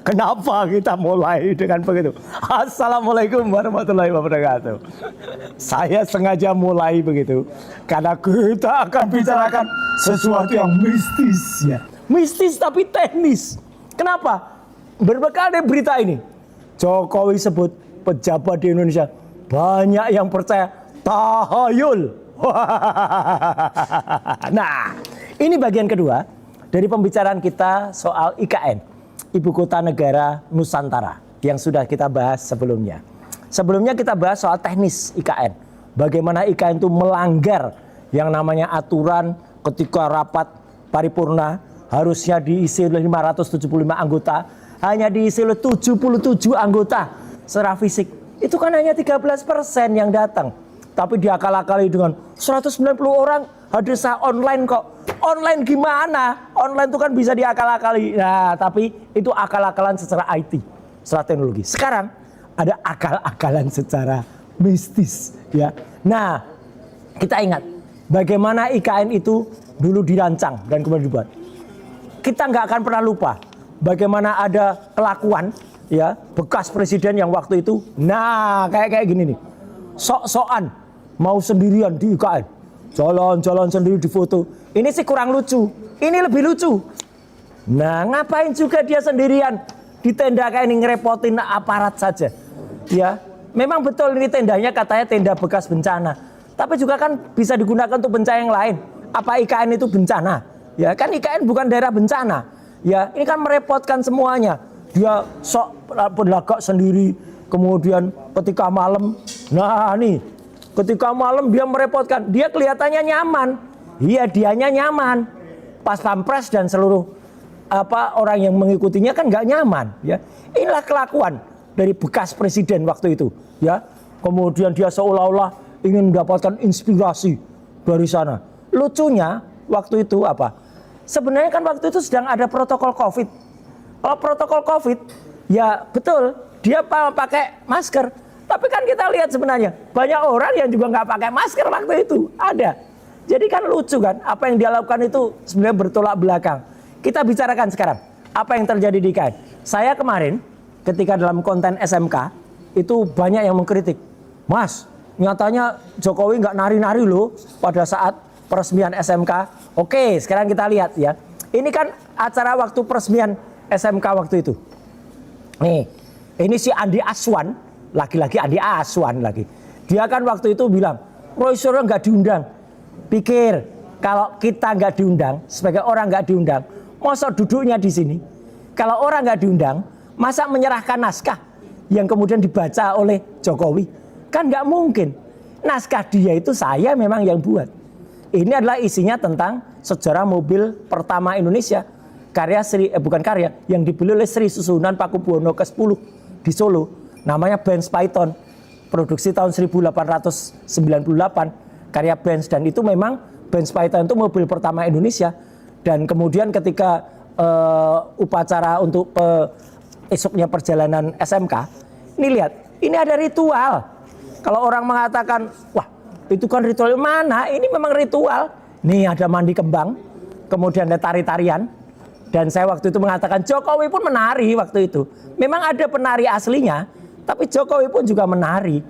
Kenapa kita mulai dengan begitu? Assalamualaikum warahmatullahi wabarakatuh. Saya sengaja mulai begitu karena kita akan bicarakan sesuatu yang mistis ya. Mistis tapi teknis. Kenapa? Berbekal dari berita ini, Jokowi sebut pejabat di Indonesia banyak yang percaya tahayul. Nah, ini bagian kedua dari pembicaraan kita soal IKN. Ibu Kota Negara Nusantara yang sudah kita bahas sebelumnya. Sebelumnya kita bahas soal teknis IKN. Bagaimana IKN itu melanggar yang namanya aturan ketika rapat paripurna harusnya diisi oleh 575 anggota, hanya diisi oleh 77 anggota secara fisik. Itu kan hanya 13% yang datang. Tapi diakal-akali dengan 190 orang hadir secara online kok. Online gimana? Online itu kan bisa diakal-akali. Nah, tapi itu akal-akalan secara IT, secara teknologi. Sekarang ada akal-akalan secara mistis, ya. Nah, kita ingat bagaimana IKN itu dulu dirancang dan kemudian dibuat. Kita nggak akan pernah lupa bagaimana ada kelakuan, ya, bekas presiden yang waktu itu, nah kayak gini nih, sok-sokan mau sendirian di IKN, jalan-jalan sendiri di foto. Ini sih kurang lucu. Ini lebih lucu. Nah, ngapain juga dia sendirian di tenda kayak ini ngerepotin aparat saja. Ya, memang betul ini tendanya katanya tenda bekas bencana. Tapi juga kan bisa digunakan untuk bencana yang lain. Apa IKN itu bencana? Ya, kan IKN bukan daerah bencana. Ya, ini kan merepotkan semuanya. Dia sok berlagak sendiri. Kemudian ketika malam, nah nih, ketika malam dia merepotkan. Dia kelihatannya nyaman. Iya, dianya nyaman. Pas Pampres dan seluruh orang yang mengikutinya kan nggak nyaman. Ya, inilah kelakuan dari bekas presiden waktu itu. Ya, kemudian dia seolah-olah ingin mendapatkan inspirasi dari sana. Lucunya waktu itu apa? Sebenarnya kan waktu itu sedang ada protokol COVID. Kalau protokol COVID, ya betul dia pakai masker. Tapi kan kita lihat sebenarnya banyak orang yang juga nggak pakai masker waktu itu. Ada. Jadi kan lucu kan, apa yang dia lakukan itu sebenarnya bertolak belakang. Kita bicarakan sekarang, apa yang terjadi di IKN. Saya kemarin ketika dalam konten SMK, itu banyak yang mengkritik. Mas, nyatanya Jokowi nggak nari-nari loh pada saat peresmian SMK. Oke, sekarang kita lihat ya. Ini kan acara waktu peresmian SMK waktu itu. Nih, ini si Andi Aswan, laki-laki Andi Aswan lagi. Dia kan waktu itu bilang, Roy Suryo nggak diundang. Pikir kalau kita nggak diundang, sebagai orang nggak diundang, masa duduknya di sini? Kalau orang nggak diundang, masa menyerahkan naskah yang kemudian dibaca oleh Jokowi? Kan nggak mungkin. Naskah dia itu saya memang yang buat. Ini adalah isinya tentang sejarah mobil pertama Indonesia, bukan karya, yang dibeli oleh Sri Susunan Pakubuwono ke-10 di Solo. Namanya Benz Python, produksi tahun 1898. Karya Benz, dan itu memang Benz Python itu mobil pertama Indonesia. Dan kemudian ketika upacara untuk esoknya perjalanan SMK, ini lihat, ini ada ritual. Kalau orang mengatakan, wah itu kan ritual, mana? Ini memang ritual. Nih ada mandi kembang, kemudian ada tari-tarian. Dan saya waktu itu mengatakan Jokowi pun menari waktu itu. Memang ada penari aslinya, tapi Jokowi pun juga menari.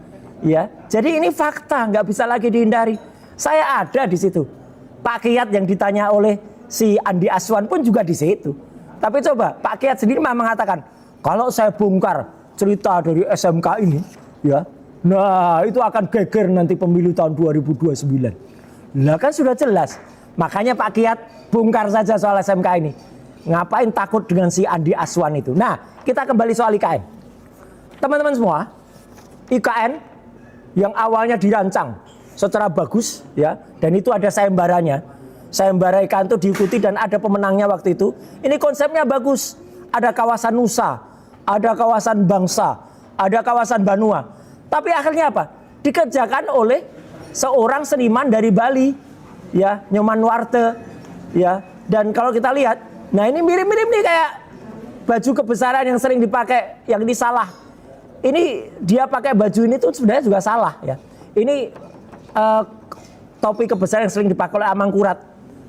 Ya, jadi ini fakta, nggak bisa lagi dihindari. Saya ada di situ. Pak Kiat yang ditanya oleh si Andi Aswan pun juga di situ. Tapi coba Pak Kiat sendiri mengatakan, kalau saya bongkar cerita dari SMK ini, ya, nah itu akan geger nanti pemilu tahun 2029. Lah kan sudah jelas. Makanya Pak Kiat bongkar saja soal SMK ini. Ngapain takut dengan si Andi Aswan itu? Nah, kita kembali soal IKN. Teman-teman semua, IKN yang awalnya dirancang secara bagus, ya, dan itu ada sayembaranya. Sayembara IKN itu diikuti dan ada pemenangnya waktu itu. Ini konsepnya bagus. Ada kawasan Nusa, ada kawasan Bangsa, ada kawasan Banua. Tapi akhirnya apa? Dikerjakan oleh seorang seniman dari Bali, ya, Nyoman Nuarte, ya. Dan kalau kita lihat, nah ini mirip-mirip nih kayak baju kebesaran yang sering dipakai, yang ini salah. Ini dia pakai baju ini tuh sebenarnya juga salah, ya. Ini topi kebesaran yang sering dipakai oleh Amangkurat.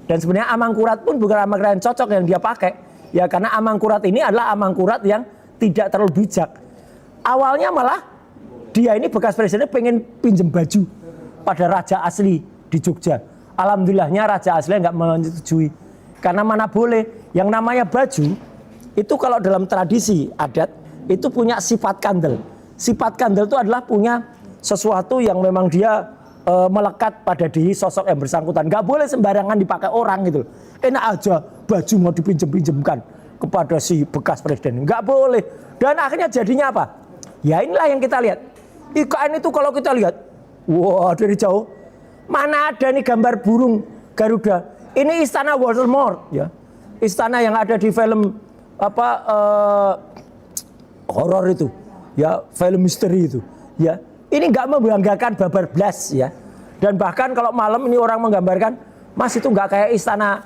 Dan sebenarnya Amangkurat pun bukan Amangkurat yang cocok yang dia pakai. Ya karena Amangkurat ini adalah Amangkurat yang tidak terlalu bijak. Awalnya malah dia ini bekas presiden pengen pinjem baju pada raja asli di Jogja. Alhamdulillahnya raja asli nggak menyetujui. Karena mana boleh, yang namanya baju itu kalau dalam tradisi adat itu punya sifat kandel. Sifat kandel itu adalah punya sesuatu yang memang dia melekat pada diri sosok yang bersangkutan. Nggak boleh sembarangan dipakai orang gitu. Enak aja baju mau dipinjem-pinjemkan kepada si bekas presiden. Nggak boleh. Dan akhirnya jadinya apa? Ya inilah yang kita lihat. IKN itu kalau kita lihat, wah dari jauh, mana ada nih gambar burung Garuda. Ini istana Voldemort, ya. Istana yang ada di film horor itu, ya, film misteri itu, ya. Ini nggak membanggakan babar blas, ya. Dan bahkan kalau malam ini orang menggambarkan, Mas itu nggak kayak istana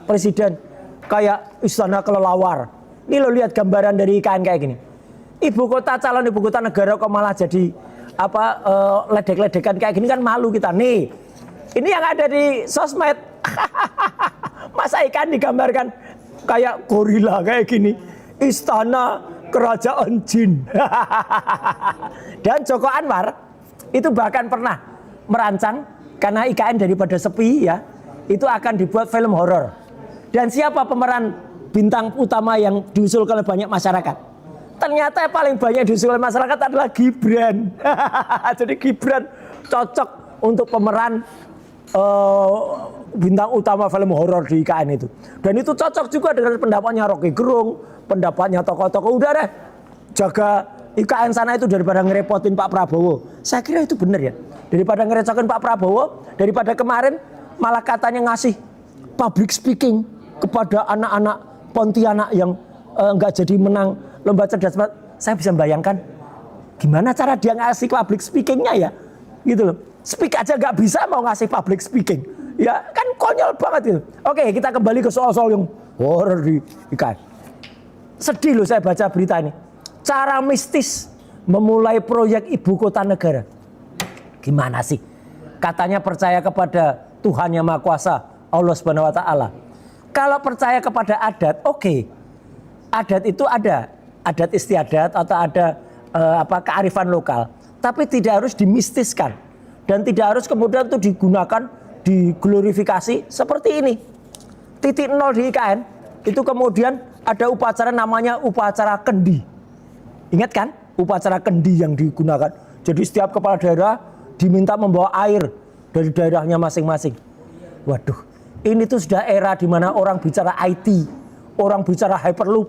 presiden, kayak istana kelelawar. Ini lo lihat gambaran dari IKN kayak gini. Calon ibu kota negara kok malah jadi ledek-ledekan kayak gini kan malu kita. Nih, ini yang ada di sosmed. Masa IKN digambarkan kayak gorila kayak gini. Istana kerajaan jin. Dan Joko Anwar itu bahkan pernah merancang karena IKN daripada sepi ya, itu akan dibuat film horor. Dan siapa pemeran bintang utama yang diusulkan oleh banyak masyarakat? Ternyata yang paling banyak diusulkan oleh masyarakat adalah Gibran. Jadi Gibran cocok untuk pemeran bintang utama film horor di IKN itu. Dan itu cocok juga dengan pendapatnya Rocky Gerung, pendapatnya tokoh-tokoh. Udah deh, jaga IKN sana itu daripada ngerepotin Pak Prabowo. Saya kira itu benar ya. Daripada ngerecokin Pak Prabowo, daripada kemarin malah katanya ngasih public speaking kepada anak-anak Pontianak yang nggak jadi menang lomba cerdas. Saya bisa bayangkan gimana cara dia ngasih public speakingnya ya, gitu loh. Speak aja nggak bisa mau ngasih public speaking, ya kan konyol banget itu. Oke, kita kembali ke soal-soal yang horor di IKN. Sedih loh saya baca berita ini. Cara mistis memulai proyek ibu kota negara. Gimana sih? Katanya percaya kepada Tuhan Yang Maha Kuasa, Allah Subhanahu wa taala. Kalau percaya kepada adat, oke. Adat itu ada, adat istiadat atau ada kearifan lokal, tapi tidak harus dimistiskan dan tidak harus kemudian itu digunakan diglorifikasi seperti ini. Titik nol di IKN itu kemudian ada upacara namanya upacara kendi. Ingat kan upacara kendi yang digunakan? Jadi setiap kepala daerah diminta membawa air dari daerahnya masing-masing. Waduh, ini tuh sudah era di mana orang bicara IT, orang bicara hyperloop,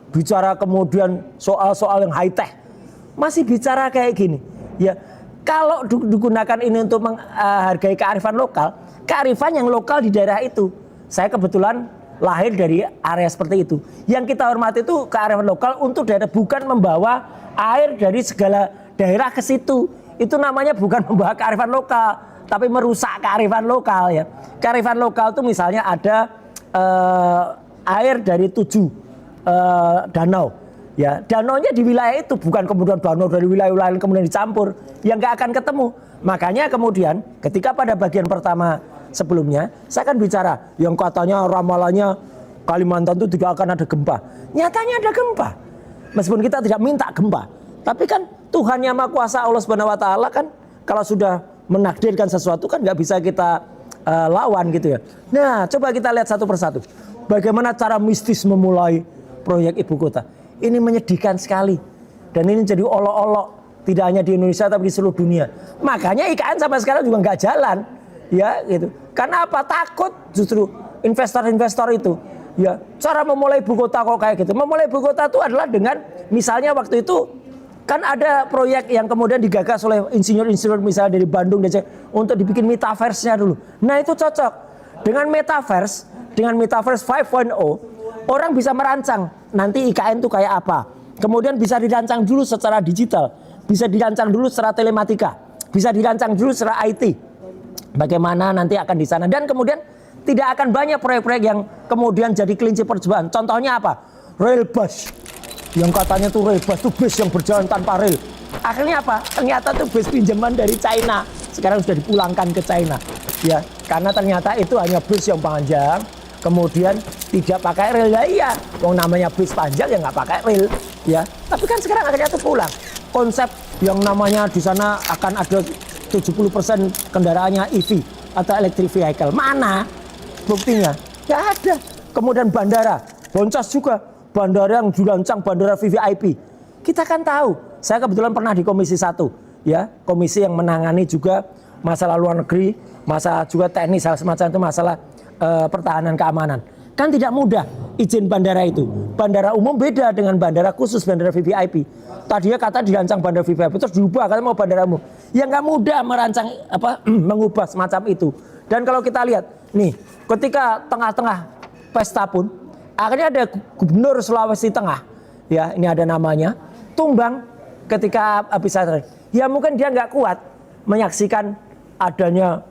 bicara kemudian soal-soal yang high tech, masih bicara kayak gini. Ya, kalau digunakan ini untuk menghargai kearifan lokal, kearifan yang lokal di daerah itu. Saya kebetulan lahir dari area seperti itu. Yang kita hormati itu kearifan lokal untuk daerah, bukan membawa air dari segala daerah ke situ. Itu namanya bukan membawa kearifan lokal, tapi merusak kearifan lokal ya. Kearifan lokal itu misalnya ada air dari 7 danau. Ya, danaunya di wilayah itu, bukan kemudian danau dari wilayah-wilayah lain kemudian dicampur, yang nggak akan ketemu. Makanya kemudian ketika pada bagian pertama sebelumnya saya kan bicara yang katanya ramalannya Kalimantan itu tidak akan ada gempa. Nyatanya ada gempa. Meskipun kita tidak minta gempa, tapi kan Tuhan Yang Maha Kuasa Allah Subhanahu wa taala kan kalau sudah menakdirkan sesuatu kan nggak bisa kita lawan gitu ya. Nah, coba kita lihat satu persatu. Bagaimana cara mistis memulai proyek ibu kota. Ini menyedihkan sekali. Dan ini jadi olok-olok. Tidak hanya di Indonesia tapi di seluruh dunia. Makanya IKN sampai sekarang juga nggak jalan. Ya gitu. Karena apa? Takut justru investor-investor itu. Ya, cara memulai ibu kota kok kayak gitu. Memulai ibu kota itu adalah dengan misalnya waktu itu kan ada proyek yang kemudian digagas oleh insinyur-insinyur misalnya dari Bandung untuk dibikin metaverse-nya dulu. Nah, itu cocok. Dengan metaverse 5.0, orang bisa merancang nanti IKN itu kayak apa. Kemudian bisa dirancang dulu secara digital, bisa dirancang dulu secara telematika, bisa dirancang dulu secara IT. Bagaimana nanti akan di sana, dan kemudian tidak akan banyak proyek-proyek yang kemudian jadi kelinci percobaan. Contohnya apa? Rail bus. Yang katanya tuh rail bus itu bus yang berjalan tanpa rel. Akhirnya apa? Ternyata tuh bus pinjaman dari China. sekarang sudah dipulangkan ke China. Ya, karena ternyata itu hanya bus yang panjang, kemudian tidak pakai rel. Ya iya, wong namanya bus panjang ya nggak pakai rel. Ya, tapi kan sekarang akhirnya itu pulang. Konsep yang namanya di sana akan ada 70% kendaraannya EV atau electric vehicle. Mana buktinya? Nggak ada. Kemudian bandara, Boncas juga bandara yang dirancang bandara VVIP. Kita kan tahu, saya kebetulan pernah di Komisi 1, ya, komisi yang menangani juga masalah luar negeri, masalah juga teknis, hal semacam itu, masalah pertahanan keamanan. Kan tidak mudah izin bandara itu. Bandara umum beda dengan bandara khusus, bandara VVIP. Tadinya kata dirancang bandara VVIP, terus diubah katanya mau bandara umum. Ya nggak mudah merancang mengubah semacam itu. Dan kalau kita lihat, nih, ketika tengah-tengah pesta pun, akhirnya ada Gubernur Sulawesi Tengah, ya ini ada namanya, tumbang ketika habis acara. Ya mungkin dia nggak kuat menyaksikan adanya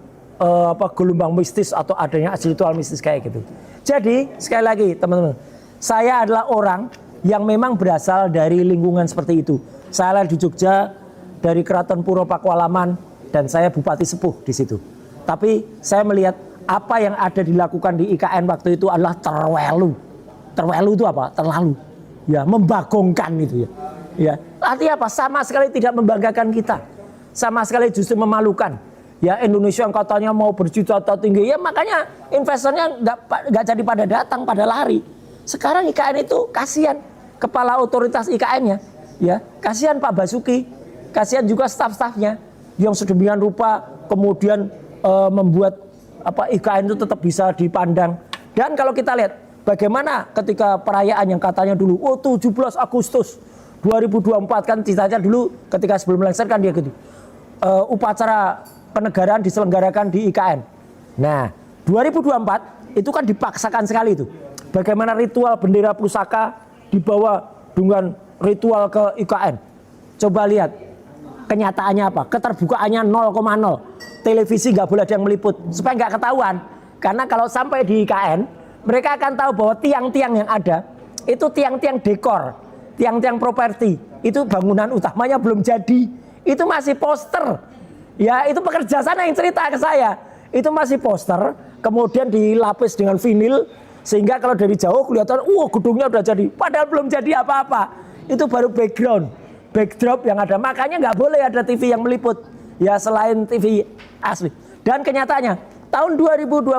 gelombang mistis atau adanya ritual mistis kayak gitu. Jadi sekali lagi teman-teman, saya adalah orang yang memang berasal dari lingkungan seperti itu. Saya lahir di Jogja, dari Keraton Puro Pakualaman, dan saya Bupati Sepuh di situ. Tapi saya melihat apa yang ada dilakukan di IKN waktu itu adalah terwelu. Terwelu itu apa? Terlalu. Ya, membagongkan itu ya. Ya, artinya apa? Sama sekali tidak membanggakan kita. Sama sekali justru memalukan. Ya, Indonesia yang katanya mau berjuta-juta tinggi, ya makanya investornya nggak jadi pada datang, pada lari. Sekarang IKN itu kasihan kepala otoritas IKN-nya, ya kasihan Pak Basuki, kasihan juga staf-stafnya yang sedemikian rupa kemudian membuat IKN itu tetap bisa dipandang. Dan kalau kita lihat bagaimana ketika perayaan yang katanya dulu 17 Agustus 2024 kan cita-cita dulu ketika sebelum lengser kan dia gitu. Upacara kenegaraan diselenggarakan di IKN. Nah, 2024 itu kan dipaksakan sekali itu. Bagaimana ritual bendera pusaka dibawa dengan ritual ke IKN. Coba lihat kenyataannya apa? Keterbukaannya 0,0. Televisi nggak boleh ada yang meliput supaya nggak ketahuan. Karena kalau sampai di IKN, mereka akan tahu bahwa tiang-tiang yang ada itu tiang-tiang dekor, tiang-tiang properti. Itu bangunan utamanya belum jadi. Itu masih poster. Ya, itu pekerja sana yang cerita ke saya. Itu masih poster, kemudian dilapis dengan vinil, sehingga kalau dari jauh kelihatan, gedungnya udah jadi. Padahal belum jadi apa-apa. Itu baru backdrop yang ada. Makanya nggak boleh ada TV yang meliput. Ya, selain TV asli. Dan kenyataannya, tahun 2025,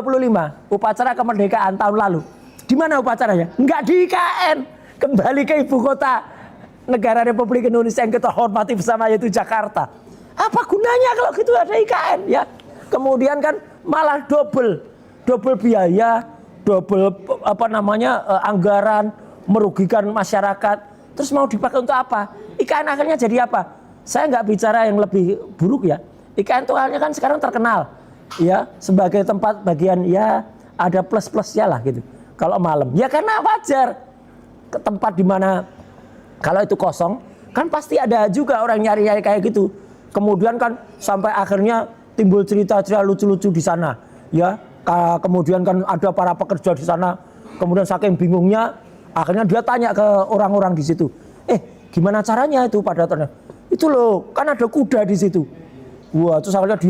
upacara kemerdekaan tahun lalu. Di mana upacaranya? Nggak di IKN. Kembali ke ibu kota negara Republik Indonesia yang kita hormati bersama, yaitu Jakarta. Apa gunanya kalau gitu ada IKN ya? Kemudian kan malah double biaya, double anggaran, merugikan masyarakat. Terus mau dipakai untuk apa? IKN akhirnya jadi apa? Saya nggak bicara yang lebih buruk ya. IKN itu halnya kan sekarang terkenal ya sebagai tempat bagian ya ada plus-plusnya lah gitu. Kalau malam ya karena wajar ke tempat di mana kalau itu kosong kan pasti ada juga orang nyari-nyari kayak gitu. Kemudian kan sampai akhirnya timbul cerita-cerita lucu-lucu di sana, ya. Kemudian kan ada para pekerja di sana. Kemudian saking bingungnya, akhirnya dia tanya ke orang-orang di situ. Gimana caranya itu pada ternyata? Itu loh, kan ada kuda di situ. Wah, terus akhirnya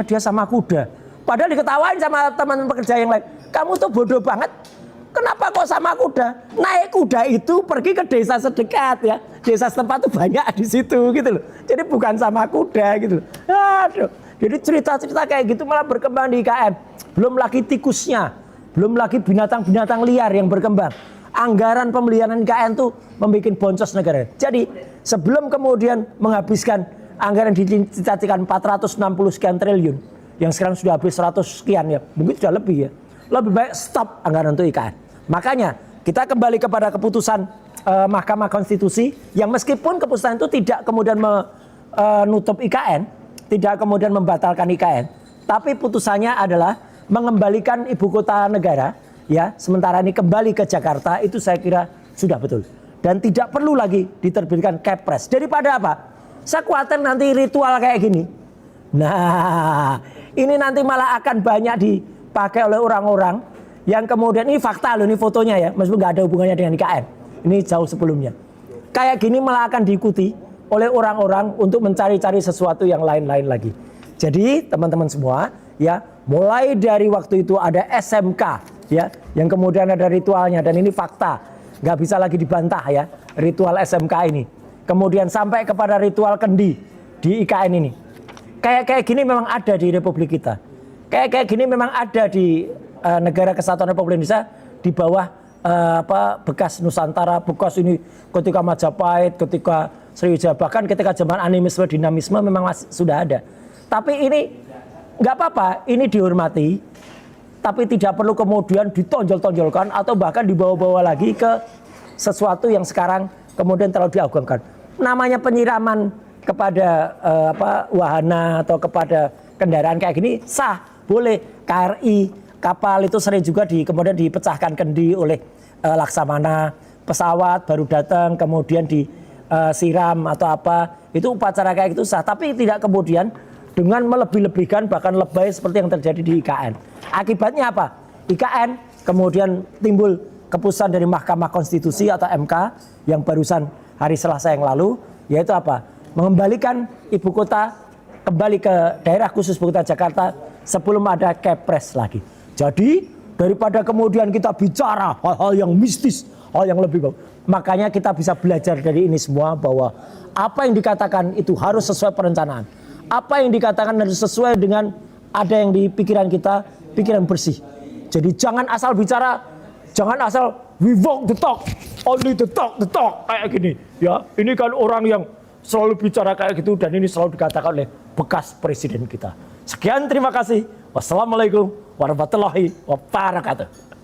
dia sama kuda. Padahal diketawain sama teman-teman pekerja yang lain. Kamu tuh bodoh banget. Kenapa kok sama kuda? Naik kuda itu pergi ke desa sedekat ya. Desa setempat tuh banyak di situ gitu loh. Jadi bukan sama kuda gitu loh. Aduh. Jadi cerita-cerita kayak gitu malah berkembang di IKN. Belum lagi tikusnya. Belum lagi binatang-binatang liar yang berkembang. Anggaran pemeliharaan IKN tuh membuat boncos negara. Jadi sebelum kemudian menghabiskan anggaran dicacahkan 460 sekian triliun. Yang sekarang sudah habis 100 sekian ya. Mungkin sudah lebih ya. Lebih baik stop anggaran untuk IKN. Makanya kita kembali kepada keputusan Mahkamah Konstitusi yang meskipun keputusan itu tidak kemudian menutup IKN, tidak kemudian membatalkan IKN, tapi putusannya adalah mengembalikan ibu kota negara, ya sementara ini kembali ke Jakarta. Itu saya kira sudah betul dan tidak perlu lagi diterbitkan Kepres. Daripada apa? Saya khawatir nanti ritual kayak gini. Nah, ini nanti malah akan banyak dipakai oleh orang-orang yang kemudian, ini fakta loh, ini fotonya ya, meskipun nggak ada hubungannya dengan IKN. Ini jauh sebelumnya. Kayak gini malah akan diikuti oleh orang-orang untuk mencari-cari sesuatu yang lain-lain lagi. Jadi teman-teman semua ya, mulai dari waktu itu ada SMK ya, yang kemudian ada ritualnya, dan ini fakta, nggak bisa lagi dibantah ya, ritual SMK ini. Kemudian sampai kepada ritual kendi di IKN ini. Kayak gini memang ada di Republik kita. Kayak gini memang ada di negara kesatuan Republik Indonesia di bawah bekas Nusantara, bekas ini ketika Majapahit, ketika Sriwijaya, bahkan ketika zaman animisme, dinamisme memang sudah ada. Tapi ini nggak apa-apa, ini dihormati, tapi tidak perlu kemudian ditonjol-tonjolkan atau bahkan dibawa-bawa lagi ke sesuatu yang sekarang kemudian terlalu diagungkan. Namanya penyiraman kepada wahana atau kepada kendaraan kayak gini sah, boleh. KRI, kapal itu sering juga kemudian dipecahkan kendi oleh laksamana, pesawat baru datang kemudian disiram atau apa, itu upacara kayak gitu sah, tapi tidak kemudian dengan melebih-lebihkan bahkan lebay seperti yang terjadi di IKN. Akibatnya apa? IKN kemudian timbul keputusan dari Mahkamah Konstitusi atau MK yang barusan hari Selasa yang lalu, yaitu apa? Mengembalikan ibu kota kembali ke daerah khusus ibu kota Jakarta sebelum ada Kepres lagi. Jadi daripada kemudian kita bicara hal-hal yang mistis, hal yang lebih bagus, makanya kita bisa belajar dari ini semua bahwa apa yang dikatakan itu harus sesuai perencanaan. Apa yang dikatakan harus sesuai dengan ada yang di pikiran kita, pikiran bersih. Jadi jangan asal bicara, jangan asal we walk the talk, only the talk kayak gini. Ya, ini kan orang yang selalu bicara kayak gitu, dan ini selalu dikatakan oleh bekas presiden kita. Sekian, terima kasih. Wassalamualaikum warahmatullahi wabarakatuh.